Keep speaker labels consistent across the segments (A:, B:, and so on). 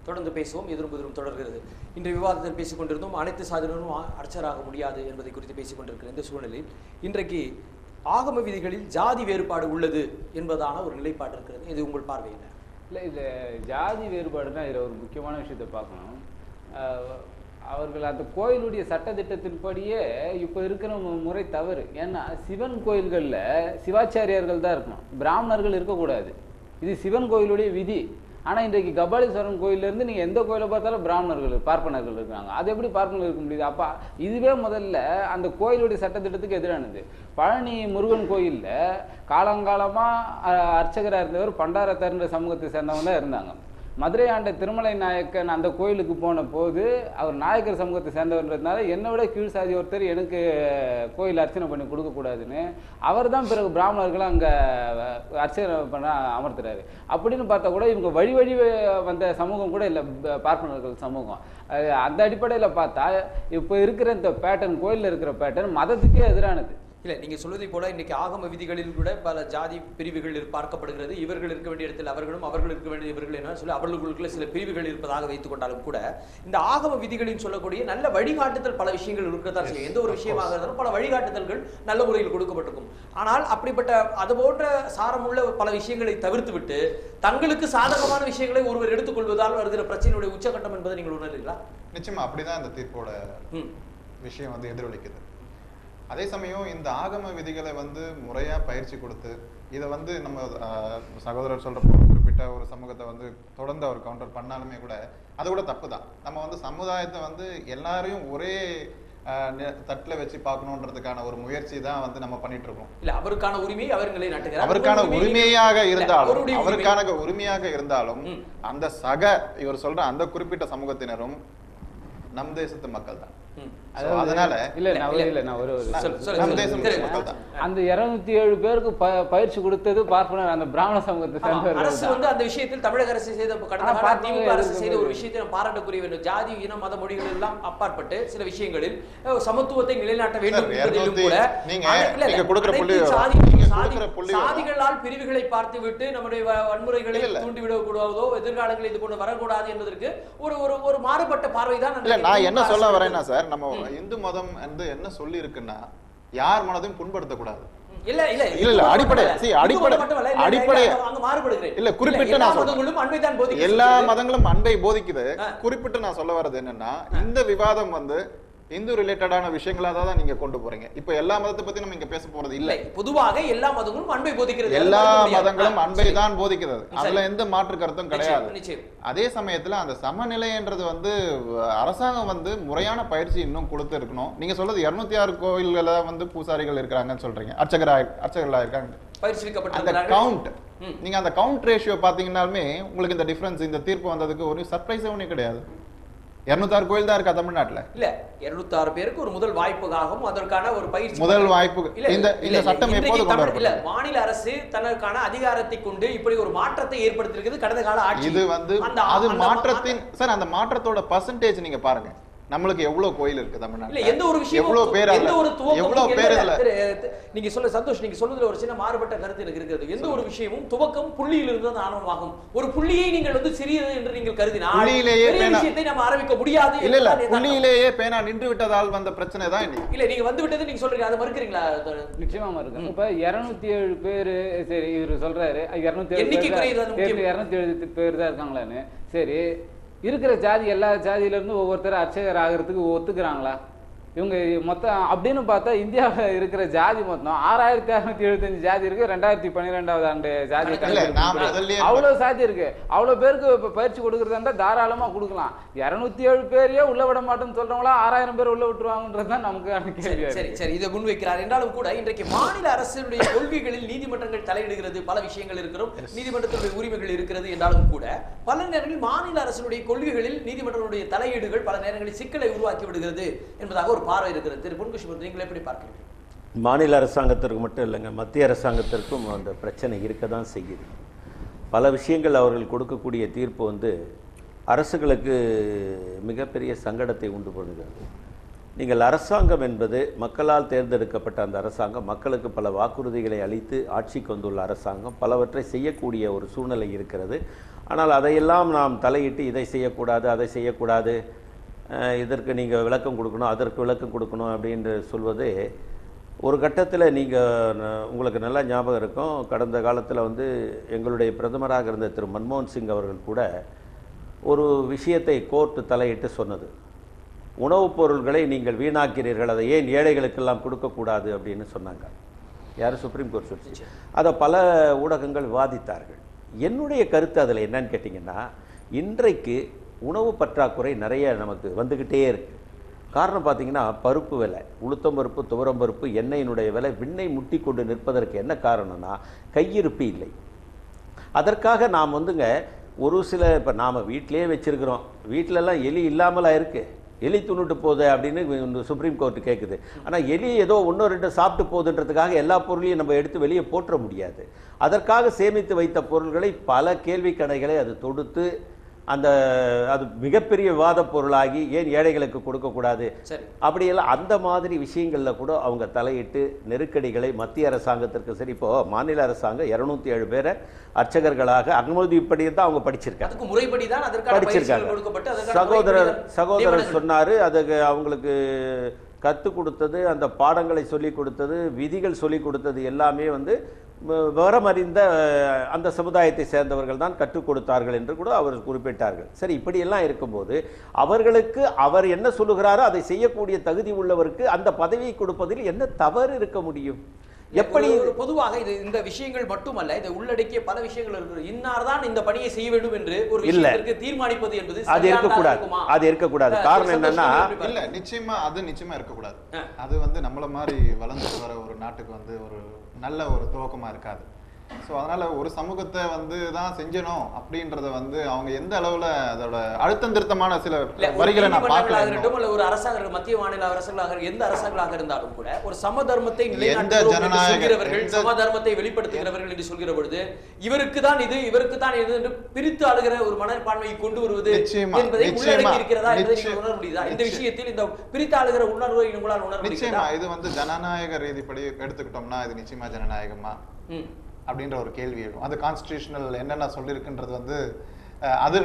A: தொடர்ந்து பேசுவோம். எதிரும் புதிரும் தொடர்கிறது. இன்றைய விவாதத்தில் பேசிக் கொண்டிருந்தோம் அனைத்து சாதனரும் அர்ச்சராக முடியாது என்பதை குறித்து பேசிக் கொண்டிருக்கிற இந்த சூழ்நிலையில் இன்றைக்கு ஆகம விதிகளில் ஜாதி வேறுபாடு உள்ளது என்பதான ஒரு நிலைப்பாடு இருக்கிறது. இது உங்கள் பார்வை என்ன?
B: இல்லை, இது ஜாதி வேறுபாடுனா இதில் ஒரு முக்கியமான விஷயத்தை பார்க்கணும். அவர்கள் அந்த கோயிலுடைய சட்டத்திட்டத்தின்படியே இப்போ இருக்கிற முறை தவறு. ஏன்னா சிவன் கோயில்களில் சிவாச்சாரியார்கள் தான் இருக்கணும், பிராமணர்கள் இருக்கக்கூடாது. இது சிவன் கோயிலுடைய விதி. ஆனால் இன்றைக்கு கபாலீஸ்வரன் கோயிலேருந்து நீங்கள் எந்த கோயிலை பார்த்தாலும் பிராமணர்கள் பார்ப்பனர்கள் இருக்காங்க. அது எப்படி பார்ப்பனர்கள் இருக்க முடியுது? அப்போ இதுவே முதல்ல அந்த கோயிலுடைய சட்டத்திட்டத்துக்கு எதிரானது. பழனி முருகன் கோயிலில் காலங்காலமாக அர்ச்சகராக இருந்தவர் பண்டாரத்தார்ன்ற சமூகத்தை சேர்ந்தவங்க தான் இருந்தாங்க. மதுரை ஆண்ட திருமலை நாயக்கன் அந்த கோயிலுக்கு போன போது அவர் நாயக்கர் சமூகத்தை சேர்ந்தவர்ன்றதுனால என்னை விட கீழ் சாதி ஒருத்தர் எனக்கு கோயில் அர்ச்சனை பண்ணி கொடுக்கக்கூடாதுன்னு அவர் தான் பிறகு பிராமணர்களை அங்கே அர்ச்சனை பண்ண அமர்த்துறாரு. அப்படின்னு பார்த்தா கூட இவங்க வழி வந்த சமூகம் கூட இல்லை, பார்ப்பனர்கள் சமூகம். அந்த அடிப்படையில் பார்த்தா இப்போ இருக்கிற இந்த பேட்டர்ன், கோயிலில் இருக்கிற பேட்டர்ன் மதத்துக்கே எதிரானது.
A: இல்லை, நீங்கள் சொல்வதை போல இன்னைக்கு ஆகம விதிகளில் கூட பல ஜாதி பிரிவுகள் பார்க்கப்படுகிறது. இவர்கள் இருக்க வேண்டிய இடத்தில் அவர்களும், அவர்கள் இருக்க வேண்டிய இவர்கள் என்ன சொல்லி அவர்களுக்குள்ள சில பிரிவுகள் இருப்பதாக வைத்துக் கொண்டாலும் கூட இந்த ஆகம விதிகளில் சொல்லக்கூடிய நல்ல வழிகாட்டுதல் பல விஷயங்கள் இருக்கத்தான் செய்யும். எந்த ஒரு விஷயமாக இருந்தாலும் பல வழிகாட்டுதல்கள் நல்ல முறையில் கொடுக்கப்பட்டிருக்கும். ஆனால் அப்படிப்பட்ட அது போன்ற சாரமுள்ள பல விஷயங்களை தவிர்த்து விட்டு தங்களுக்கு சாதகமான விஷயங்களை ஒருவர் எடுத்துக்கொள்வதால் வருகிற பிரச்சனையுடைய உச்சகட்டம் என்பதை நீங்கள் உணர்றீங்களா?
C: நிச்சயமா அப்படிதான் இந்த தீர்ப்போட விஷயம் எதிரொலிக்குது. அதே சமயம் இந்த ஆகம விதிகளை முறையா பயிற்சி கொடுத்து இதை நம்ம சகோதரர் சொல்றப்போ குறிப்பிட்ட ஒரு சமூகத்தை தொடர்ந்து அவர் கவுண்டர் பண்ணாலுமே கூட அது கூட தப்பு தான். நம்ம சமுதாயத்தை எல்லாரையும் ஒரே தட்டுல வச்சு பார்க்கணுன்றதுக்கான ஒரு முயற்சி தான் நம்ம பண்ணிட்டு இருக்கோம்.
A: இல்ல, அவருக்கான உரிமையை அவர்களே நாட்டுகிறார்.
C: அவருக்கான உரிமையாக இருந்தாலும் அந்த இவர் சொல்ற அந்த குறிப்பிட்ட சமூகத்தினரும் நம் தேசத்து மக்கள் தான். அதனால
B: அந்த 207 பேருக்கு பயிற்சி கொடுத்தது பார்ப்பனர் அந்த பிராமண சமூகத்தை சேர்ந்தவர்கள்.
A: அரசு அந்த விஷயத்தில் தமிழக அரசு செய்த கடந்த திமுக அரசு செய்த ஒரு விஷயத்தை பாராட்டக்கூடிய வேண்டும். ஜாதி இன மத மொழிகள் எல்லாம் அப்பாற்பட்டு சில விஷயங்களில் சமத்துவத்தை நிலைநாட்ட வேண்டும் என்பதிலும் கூட சாதிகளால் பிரிவுகளை பார்த்துவிட்டு நம்முடைய வன்முறைகளை தூண்டிவிடக் கூடாதோ எதிர்காலங்களில் இது கொண்டு வரக்கூடாது என்பதற்கு ஒரு மாறுபட்ட பார்வைதான்.
C: நான் என்ன சொல்ல வரேன்னா சார், நம்ம இந்து மதம் என்ன சொல்லி இருக்குன்னா யார் மனதையும் புண்படுத்தக்கூடாது. எல்லா மதங்களும் அன்பை போதிக்குது. குறிப்பிட்டு நான் சொல்ல வர்றது என்னன்னா இந்த விவாதம் இந்து ரிலேட்டடான விஷயங்களா தான் நீங்க கொண்டு போறீங்க. இப்ப எல்லா மதத்தை பத்தி நம்ம இங்க பேச போறது இல்ல.
A: பொதுவாக எல்லா மதங்களும் அன்பை போதிக்கிறது.
C: எல்லா மதங்களும் அன்பை தான் போதிக்கிறது. அதுல எந்த மாற்று கருத்தும் கிடையாது. அதே சமயத்துல அந்த சமநிலைன்றது அரசாங்கம் முறையான பயிற்சி இன்னும் கொடுத்து இருக்கணும். நீங்க சொல்றது 206 கோயில்கள பூசாரிகள் இருக்காங்கன்னு சொல்றீங்க, அர்ச்சகர்களா இருக்காங்க. அந்த கவுண்ட் நீங்க அந்த கவுண்ட் ரேஷியோ பாத்தீங்கன்னாலுமே உங்களுக்கு இந்த டிஃபரன்ஸ், இந்த தீர்ப்பு வந்ததுக்கு ஒரு சர்ப்ரைஸ் ஒன்றும் கிடையாது. 206 கோயில் தான் இருக்கா தமிழ்நாட்டுல?
A: இல்ல, 206 பேருக்கு ஒரு முதல் வாய்ப்புகாகவும் அதற்கான ஒரு பயிற்சி
C: முதல் வாய்ப்பு இந்த சட்டம் எப்போது கொண்டு வரப்பட்டது?
A: இல்ல, மாநில அரசு தனக்கான அதிகாரத்தை கொண்டு இப்படி ஒரு மாற்றத்தை ஏற்படுத்தியிருக்கிறது கடந்த கால ஆட்சி.
C: இது அது மாற்றத்தின் சார், அந்த மாற்றத்தோட பர்சன்டேஜ் நீங்க பாருங்க. நம்மளுக்கு எவ்வளவு கோயில் இருக்கு தமிழ்நாட்டுல?
A: எந்த ஒரு விஷயம்,
C: எவ்வளவு பேர், எவ்வளவு பேர்
A: நீங்க சொல்ல சந்தோஷ், நீங்க சொல்றதுல ஒரு சின்ன மாறுபட்ட கருத்து எனக்கு இருக்கிறது. எந்த ஒரு விஷயமும் துவக்கம் புள்ளியில் இருந்து தான் ஆரம்பமாகும். ஒரு புள்ளியை நீங்கள் சிறியது என்று நீங்கள் கருதினால் புள்ளியிலேயே விஷயத்தை நம்ம ஆரம்பிக்க முடியாது.
C: இல்ல, புள்ளியிலேயே பேனா நின்று விட்டதால் வந்த பிரச்சனை தான்
A: இல்ல. நீங்க வந்து விட்டது நீங்க சொல்றீங்க, அதை மறுக்கிறீங்களா?
B: நிச்சயமா மறுக்கிறேன். இப்ப 207 பேரு, சரி இவரு சொல்றாரு 207 பேர் தான் இருக்காங்களான்னு. சரி, இருக்கிற ஜாதி எல்லா ஜாதியில இருந்து ஒவ்வொருத்தரும் அர்ச்சகர் ஆகிறதுக்கு ஒத்துக்கிறாங்களா? இவங்க மொத்தம் அப்படின்னு பார்த்தா இந்தியாவில் இருக்கிற ஜாதி மொத்தம் 6675 ஜாதி இருக்கு. 2012ஆவது ஆண்டு ஜாதி அவ்வளவு ஜாதி இருக்கு. அவ்வளவு பேருக்கு இப்ப பயிற்சி கொடுக்கறதா தாராளமா கொடுக்கலாம். 207 பேரையே உள்ள விட மாட்டோம்னு சொல்றவங்களா 6000 பேர் உள்ள விட்டுருவாங்கன்றதுதான் நமக்கு கேள்வி.
A: சரி சரி, இதை முன்வைக்கிறார் என்றாலும் கூட இன்றைக்கு மாநில அரசுடைய கொள்கைகளில் நீதிமன்றங்கள் தலையிடுகிறது. பல விஷயங்கள் இருக்கிறோம், நீதிமன்றத்தினுடைய உரிமைகள் இருக்கிறது என்றாலும் கூட பல நேரங்களில் மாநில அரசுடைய கொள்கைகளில் நீதிமன்றங்களுடைய தலையீடுகள் பல நேரங்களில் சிக்கலை உருவாக்கி விடுகிறது என்பதாக பார்வை இருக்கிறது. திரு பொன்குஷிவர், நீங்கள் எப்படி பார்க்கிறீர்கள்?
D: மாநில அரசாங்கத்திற்கு மட்டும் இல்லைங்க, மத்திய அரசாங்கத்திற்கும் அந்த பிரச்சனை இருக்க தான் செய்யுது. பல விஷயங்கள் அவர்கள் கொடுக்கக்கூடிய தீர்ப்பு அரசுகளுக்கு மிகப்பெரிய சங்கடத்தை உண்டு பண்ணுகிறது. நீங்கள் அரசாங்கம் என்பது மக்களால் தேர்ந்தெடுக்கப்பட்ட அந்த அரசாங்கம், மக்களுக்கு பல வாக்குறுதிகளை அளித்து ஆட்சிக்கு வந்துள்ள அரசாங்கம், பலவற்றை செய்யக்கூடிய ஒரு சூழ்நிலை இருக்கிறது. ஆனால் அதையெல்லாம் நாம் தலையிட்டு இதை செய்யக்கூடாது, அதை செய்யக்கூடாது, இதற்கு நீங்கள் விளக்கம் கொடுக்கணும், அதற்கு விளக்கம் கொடுக்கணும் அப்படின்று சொல்வது ஒரு கட்டத்தில் உங்களுக்கு நல்லா ஞாபகம் இருக்கும். கடந்த காலத்தில் எங்களுடைய பிரதமராக இருந்த திரு மன்மோகன் சிங் அவர்கள் கூட ஒரு விஷயத்தை கோர்ட்டு தலையிட்டு சொன்னது. உணவுப் பொருள்களை நீங்கள் வீணாக்கிறீர்கள், அதை ஏன் ஏழைகளுக்கெல்லாம் கொடுக்கக்கூடாது அப்படின்னு சொன்னாங்க. யார்? சுப்ரீம் கோர்ட் சொல்லிச்சு. அதை பல ஊடகங்கள் விவாதித்தார்கள். என்னுடைய கருத்து அதில் என்னன்னு கேட்டிங்கன்னா, இன்றைக்கு உணவு பற்றாக்குறை நிறைய நமக்கு வந்துக்கிட்டே இருக்கு. காரணம் பார்த்தீங்கன்னா, பருப்பு விலை, உளுத்தம் பருப்பு, துவரம் பருப்பு, எண்ணெயினுடைய விலை விண்ணை முட்டி கொண்டு நிற்பதற்கு என்ன காரணம்னா கையிருப்பு இல்லை. அதற்காக நாம் ஒரு சில இப்போ நாம் வீட்டிலே வச்சுருக்கிறோம், வீட்டிலலாம் எலி இல்லாமலாம் இருக்குது, எலி துண்ணுட்டு போகுது அப்படின்னு சுப்ரீம் கோர்ட்டு கேட்குது. ஆனால் எலி ஏதோ 1-2 சாப்பிட்டு போகுதுன்றதுக்காக எல்லா பொருளையும் நம்ம எடுத்து வெளியே போற்ற முடியாது. அதற்காக சேமித்து வைத்த பொருள்களை பல கேள்வி கணைகளை அது தொடுத்து அது மிகப்பெரிய விவாத பொருளாகி ஏன் ஏழைகளுக்கு கொடுக்கக்கூடாது அப்படியெல்லாம் அந்த மாதிரி விஷயங்களில் கூட அவங்க தலையிட்டு நெருக்கடிகளை மத்திய அரசாங்கத்திற்கு சரி. இப்போ மாநில அரசாங்கம் 207 பேரை அர்ச்சகர்களாக அனுமதிப்படியே தான் அவங்க படிச்சிருக்காங்க. சகோதரர் சொன்னாரு, அதுக்கு அவங்களுக்கு கற்றுக் கொடுத்தது, அந்த பாடங்களை சொல்லிக் கொடுத்தது, விதிகள் சொல்லிக் கொடுத்தது எல்லாமே விவரம் அறிந்த அந்த சமுதாயத்தை சேர்ந்தவர்கள் தான் கற்றுக் கொடுத்தார்கள் என்று கூட அவர் குறிப்பிட்டார்கள். சரி, இப்படியெல்லாம் இருக்கும்போது அவர்களுக்கு அவர் என்ன சொல்லுகிறாரோ அதை செய்யக்கூடிய தகுதி உள்ளவருக்கு அந்த பதவியை கொடுப்பதில் என்ன தவறு இருக்க முடியும்?
A: எப்படி பொதுவாக இந்த விஷயங்கள் மட்டுமல்ல, இதை உள்ளடக்கிய பல விஷயங்கள் இருக்கு. இன்னார் தான் இந்த பணியை செய்ய வேண்டும் என்று ஒரு விஷயத்திற்கு தீர்மானிப்பது என்பது
D: அது இருக்கக்கூடாது. காரணம் என்னன்னா,
C: இல்ல நிச்சயமா இருக்கக்கூடாது. அது நம்மள மாதிரி வளர்ந்து வர ஒரு நாட்டுக்கு ஒரு நல்ல ஒரு துவக்கமா இருக்காது. ஸோ அதனால ஒரு சமூகத்தை தான் செஞ்சணும் அப்படின்றத அவங்க எந்த அளவுல அதோட அழுத்தம் திருத்தமான சில வரிகளை நான் பார்க்கல.
A: ஒரு அரசாங்கம், மத்திய மாநில அரசுகளாக எந்த அரசாங்களாக இருந்தாலும் கூட ஒரு சமதர்மத்தை சமதர்மத்தை வெளிப்படுத்துகிறவர்கள் என்று சொல்கிற பொழுது இவருக்கு தான் இது என்று பிரித்து ஆளுகிற ஒரு மனப்பான்மையை கொண்டு வருவது என்பதை உள்ளடக்கி இருக்கிறதா என்பதை நீங்கள் உணர முடியுதா? இந்த விஷயத்தில் இந்த பிரித்து ஆளுகிற உணர்வை உங்களால் உணர
C: நிச்சயமா இது ஜனநாயக ரீதிப்படி எடுத்துக்கிட்டோம்னா இது நிச்சயமா ஜனநாயகமா அப்படின்ற ஒரு கேள்வி இருக்கும். அது கான்ஸ்டிடியூஷனல் என்னென்ன சொல்லியிருக்குன்றது அது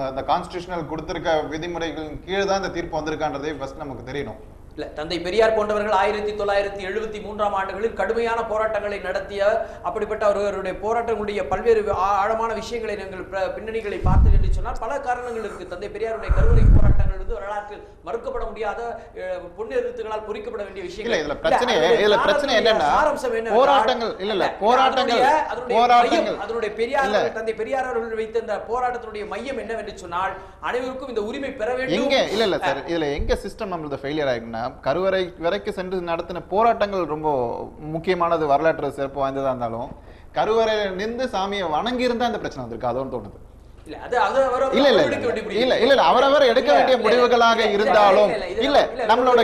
C: அந்த கான்ஸ்டிடியூஷனல் கொடுத்திருக்க விதிமுறைகளின் கீழே தான் இந்த தீர்ப்பு வந்திருக்கான்றதே ஃபர்ஸ்ட் நமக்கு தெரியணும்.
A: இல்ல, தந்தை பெரியார் போன்றவர்கள் 1973ஆம் ஆண்டுகளில் கடுமையான போராட்டங்களை நடத்திய அப்படிப்பட்ட அவர்களுடைய போராட்டங்களுடைய பல்வேறு ஆழமான விஷயங்களை நாங்கள் பின்னணிகளை பார்த்தது என்று சொன்னால் பல காரணங்கள் இருக்கு. தந்தை பெரியாருடைய கருவறை போராட்டங்கள் வரலாற்றில் மறுக்கப்பட முடியாத பொன்னெழுத்துகளால் பொறிக்கப்பட வேண்டிய விஷயங்கள்.
C: இதுல பிரச்சனை என்னன்னா
A: அதனுடைய பெரியார் தந்தை பெரியார் அவர்கள் வைத்த இந்த போராட்டத்தினுடைய மையம் என்னவென்று சொன்னால் அனைவருக்கும் இந்த உரிமை பெற வேண்டும்.
C: இல்ல சார், இதுல எங்க சிஸ்டம் நம்மளது ஃபெயிலியர் ஆகுதுன்னா, கருவறை வரைக்கும் சென்று நடத்தின போராட்டங்கள் ரொம்ப முக்கியமானது, வரலாற்று சிறப்பு வாய்ந்ததா இருந்தாலும் கருவறையில நின்று சாமியை வணங்கி இருந்தா அந்த பிரச்சனை வந்திருக்கு. அதோன்னு தோணுது. அவரவர் எடுக்க வேண்டிய முடிவுகளாக இருந்தாலும் நம்மளோட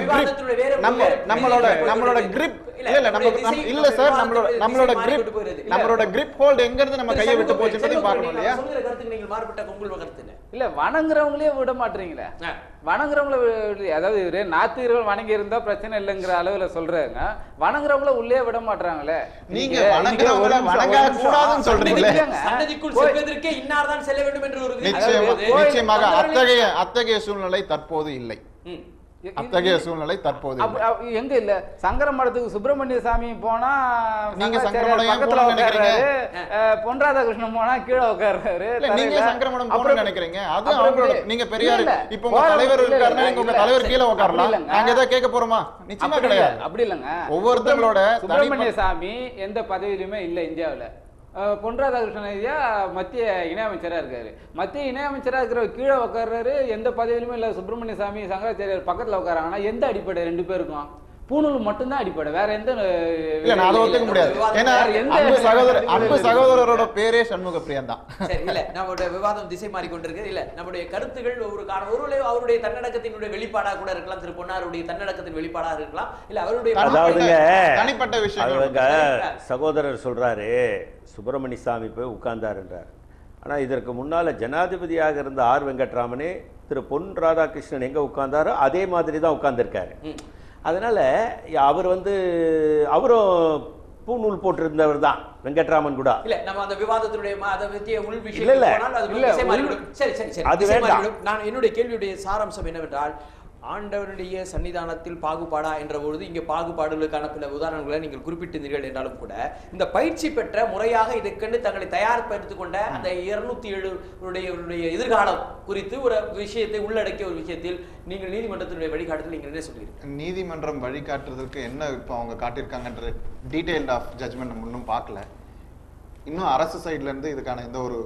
C: கிரிப் ஹோல்ட் எங்க இருந்து நம்ம கையை விட்டு போச்சுன்னு பார்க்கணும் இல்லையா?
B: இல்ல, வணங்குறவங்களே விட மாட்டீங்களே. வணங்குறவங்கள, அதாவது நாத்திகர்கள் வணங்கி இருந்தா பிரச்சனை இல்லைங்கிற அளவுல சொல்றாங்க, வணங்குறவங்கள உள்ளே விட மாட்டாங்களே.
C: நீங்க வணங்குறவங்கள வணங்க கூடாதுன்னு சொல்றீங்களே.
A: சன்னதிக்குள் செல்வதற்கே இன்னார் தான் செல்ல வேண்டும் என்று ஒரு
C: நிச்சயமாக அத்தகைய சூழ்நிலை தற்போது இல்லை. அத்தகைய சூழ்நிலை தற்போது
B: எங்க இல்ல. சங்கர மடத்துக்கு சுப்பிரமணிய சாமி போனா
C: நீங்க பக்கத்துல உட்கார்றாரு,
B: பொன் ராதாகிருஷ்ணன் போனா கீழே உட்கார்றாரு.
C: நீங்க சங்கர மடம் போறேன்னு நினைக்கிறீங்க, அது அவங்களோட. நீங்க பெரியார் இப்ப உங்க தலைவர் இருக்காருன்னா உங்க தலைவர் கீழே உட்காரலாம். நாங்க ஏதாவது கேட்க போறோமா? நிச்சயமா கிடையாது.
B: அப்படி இல்லங்க.
C: ஒவ்வொருத்தங்களோட
B: சுப்பிரமணிய சாமி எந்த பதவியிலுமே இல்ல இந்தியாவில. பொன் ராதாகிருஷ்ணன் ஐயா மத்திய இணையமைச்சராக இருக்காரு. மத்திய இணையமைச்சராக இருக்கிற கீழே உட்கார்றாரு, எந்த பதவியிலுமே இல்லை. சுப்பிரமணிய சாமி சங்கராச்சாரியார் பக்கத்தில் உட்காராங்கன்னா எந்த அடிப்படை? 2 பேருக்கும் பூணூல் மட்டும்தான் அடிப்படை, வேற எந்த
C: ஒத்துக்க முடியாது. அன்பு சகோதரரோட பேரே சண்முக பிரியன் தான்.
A: இல்ல, நம்மளுடைய விவாதம் திசை மாறிக்கொண்டிருக்கு. இல்ல, நம்முடைய கருத்துகள் ஒருவேளை அவருடைய தன்னடக்கத்தினுடைய வெளிப்பாடாக கூட இருக்கலாம், திரு பொன்னாருடைய தன்னடக்கத்தின் வெளிப்பாடாக இருக்கலாம், இல்ல அவருடைய
C: தனிப்பட்ட விஷயம்.
D: சகோதரர் சொல்றாரு சுப்பிரமணிய சாமி போய் உட்கார்ந்தாருன்றார். ஆனால் இதற்கு முன்னால் ஜனாதிபதியாக இருந்த ஆர் வெங்கட்ராமனே திரு பொன் ராதாகிருஷ்ணன் எங்கே உட்கார்ந்தாரோ அதே மாதிரி தான் உட்கார்ந்துருக்காரு. அதனால் அவர் அவரும் பூநூல் போட்டிருந்தவர் தான் வெங்கட்ராமன் கூட.
A: இல்ல நம்ம அந்த விவாதத்தினுடைய அதை பற்றிய உள் விஷயம் அது வேண்டாம். நான் என்னுடைய கேள்வியுடைய சாராம்சம் என்னவென்றால், ஆண்டவனுடைய சன்னிதானத்தில் பாகுபாடா என்ற பொழுது இங்கே பாகுபாடுகளுக்கான பல உதாரணங்களை நீங்கள் குறிப்பிட்டிருந்தீர்கள் என்றாலும் கூட இந்த பயிற்சி பெற்ற முறையாக இதற்கென்று தங்களை தயார்படுத்திக் கொண்ட அந்த 207 எதிர்காலம் குறித்து ஒரு விஷயத்தை உள்ளடக்கிய ஒரு விஷயத்தில் நீங்கள் நீதிமன்றத்தினுடைய வழிகாட்டுதல் நீங்கள் என்ன சொல்றீங்க?
C: நீதிமன்றம் வழிகாட்டுறதுக்கு என்ன இப்போ அவங்க காட்டியிருக்காங்கன்ற டீடைல்ட் ஆஃப் ஜட்ஜ்மெண்ட் இன்னும் பார்க்கல. இன்னும் அரசு சைட்ல இருந்து இதுக்கான எந்த ஒரு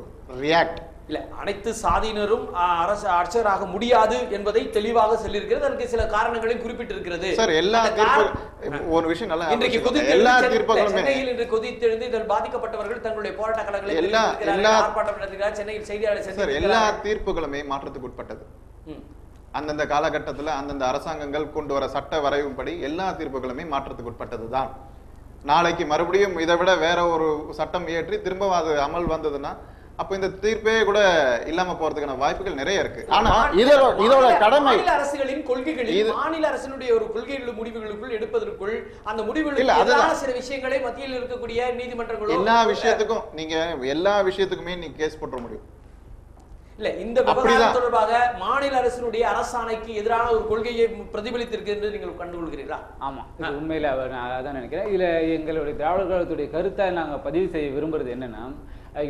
C: ரியாக்ட்
A: இல்ல. அனைத்து சாதியினரும் அரசு அர்ச்சகராக முடியாது என்பதை தெளிவாக சொல்லியிருக்கிறது. அதற்கு சில காரணங்களையும் குறிப்பிட்டிருக்கிறது.
C: சார் எல்லா ஒரு விஷயம் நல்லா
A: எல்லா தீர்ப்புகளுமே சென்னையில் இன்று கொதித்தெழுந்து இதில் பாதிக்கப்பட்டவர்கள் தங்களுடைய போராட்ட களங்களை ஆர்ப்பாட்டம் நடத்துகிறார். சென்னையில் செய்தியாளர்
C: சார் எல்லா தீர்ப்புகளுமே மாற்றத்துக்கு உட்பட்டது. அந்தந்த காலகட்டத்தில் அந்தந்த அரசாங்கங்கள் கொண்டு வர சட்ட வரைவுப்படி எல்லா தீர்ப்புகளுமே மாற்றத்துக்கு உட்பட்டது தான். நாளைக்கு மறுபடியும் இதை விட வேற ஒரு சட்டம் இயற்றி திரும்ப அது அமல் வந்ததுன்னா அப்ப இந்த தீர்ப்பே கூட இல்லாம போறதுக்கான வாய்ப்புகள் நிறைய இருக்கு. ஆனா இதோட கடமை
A: அரசுகளின் கொள்கைகளில் மாநில அரசினுடைய ஒரு கொள்கைகள் முடிவுகளுக்குள் எடுப்பதற்குள் அந்த முடிவுகள் சில விஷயங்களை மத்தியில் இருக்கக்கூடிய நீதிமன்றங்களோ
C: எல்லா விஷயத்துக்குமே நீ கேஸ் போட முடியும்.
A: இல்ல இந்த விவகாரம் தொடர்பாக மாநில அரசினுடைய அரசாணைக்கு எதிரான ஒரு கொள்கையை பிரதிபலித்திருக்கு என்று நீங்கள் கண்டுகொள்கிறீர்களா?
B: ஆமா, இது உண்மையில அதான் நினைக்கிறேன். இதுல எங்களுடைய திராவிடர் கழகத்துடைய கருத்தை நாங்க பதிவு செய்ய விரும்புறது என்னன்னா,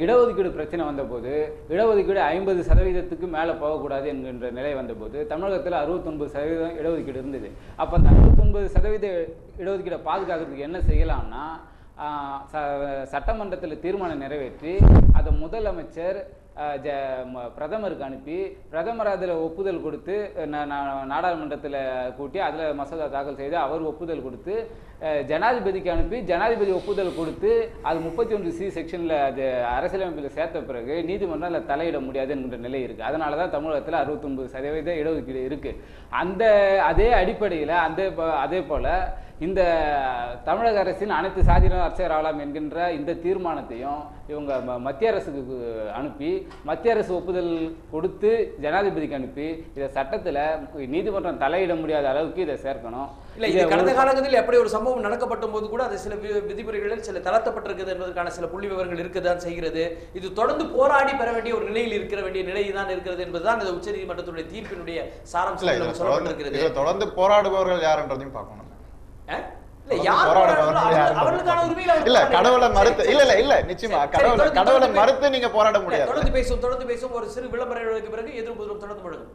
B: இடஒதுக்கீடு பிரச்சனை வந்தபோது இடஒதுக்கீடு 50% மேலே போகக்கூடாது என்கின்ற நிலை வந்தபோது தமிழகத்தில் 69% இடஒதுக்கீடு இருந்தது. அப்போ அந்த 69% இடஒதுக்கீடை பாதுகாக்கிறதுக்கு என்ன செய்யலாம்னா, சட்டமன்றத்தில் தீர்மானம் நிறைவேற்றி அதை முதலமைச்சர் பிரதமருக்கு அனுப்பி பிரதமர் அதில் ஒப்புதல் கொடுத்து நாடாளுமன்றத்தில் கூட்டி அதில் மசோதா தாக்கல் செய்து அவர் ஒப்புதல் கொடுத்து ஜனாதிபதிக்கு அனுப்பி ஜனாதிபதி ஒப்புதல் கொடுத்து அது 31C செக்ஷனில் அது அரசியலமைப்பில் சேர்த்த பிறகு நீதிமன்றம் அதில் தலையிட முடியாது என்கின்ற நிலை இருக்குது. அதனால தான் தமிழகத்தில் 69% இடஒதுக்கீடு இருக்குது. அதே அடிப்படையில் அதே போல் இந்த தமிழக அரசின் அனைத்து சாதியினர் அர்ச்சகர் ஆகலாம் என்கின்ற இந்த தீர்மானத்தையும் இவங்க மத்திய அரசுக்கு அனுப்பி மத்திய அரசு ஒப்புதல் கொடுத்து ஜனாதிபதிக்கு அனுப்பி இதை சட்டத்தில் நீதிமன்றம் தலையிட முடியாத அளவுக்கு இதை சேர்க்கணும்.
A: இல்லை, இது கடந்த காலங்களில் எப்படி ஒரு சம்பவம் நடக்கப்பட்ட போது கூட அது சில விதிமுறைகளில் சில தளர்த்தப்பட்டிருக்குது என்பதற்கான சில புள்ளி விவரங்கள் இருக்குதான் செய்கிறது. இது தொடர்ந்து போராடி பெற வேண்டிய ஒரு நிலையில் இருக்கிற வேண்டிய நிலை தான் இருக்கிறது என்பதுதான் இந்த உச்ச நீதிமன்றத்துடைய தீர்ப்பினுடைய சாராம்சம் சொல்லப்பட்டிருக்கிறது.
C: தொடர்ந்து போராடுபவர்கள் யாருன்றதையும் பார்க்கணும்.
A: கடவுளை
C: மறுத்து நீங்க போராட முடியாது.
A: தொடர்ந்து பேசும் ஒரு சிறு விளம்பர பிறகு எதிர்ப்பு தொடர்ந்து முழங்கும்.